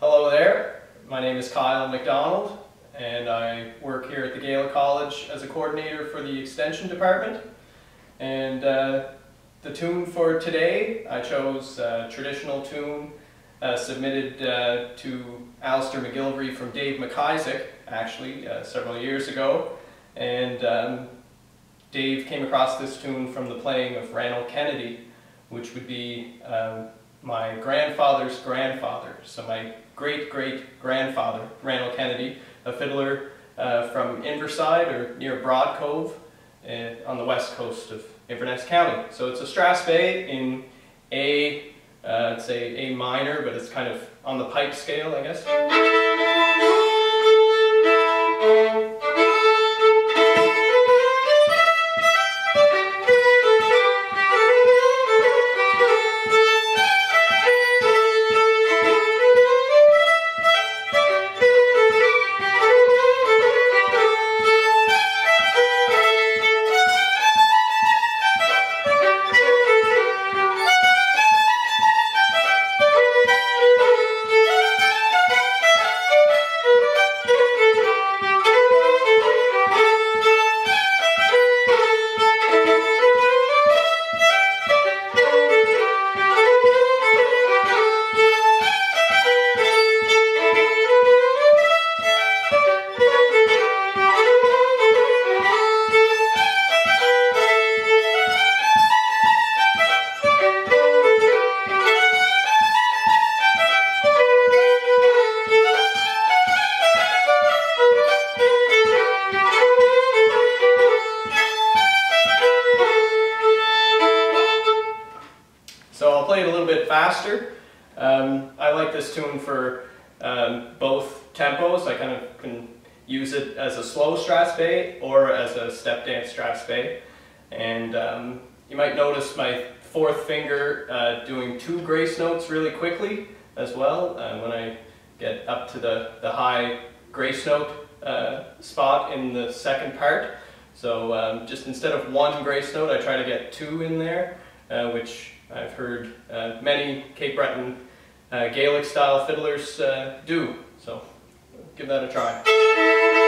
Hello there, my name is Kyle MacDonald and I work here at the Gaelic College as a coordinator for the Extension Department. And the tune for today, I chose a traditional tune submitted to Alistair McGillivray from Dave McIsaac, actually, several years ago. And Dave came across this tune from the playing of Ronald Kennedy, which would be my grandfather's grandfather. So my great-great-grandfather, Ronald Kennedy, a fiddler from Inverside, or near Broad Cove, on the west coast of Inverness County. So it's a strathspey in A, I'd say A minor, but it's kind of on the pipe scale, I guess. So I'll play it a little bit faster. I like this tune for both tempos. I kind of can use it as a slow strathspey or as a step dance strathspey. And you might notice my fourth finger doing two grace notes really quickly as well when I get up to the high grace note spot in the second part. So just instead of one grace note, I try to get two in there, which I've heard many Cape Breton Gaelic style fiddlers do, so give that a try.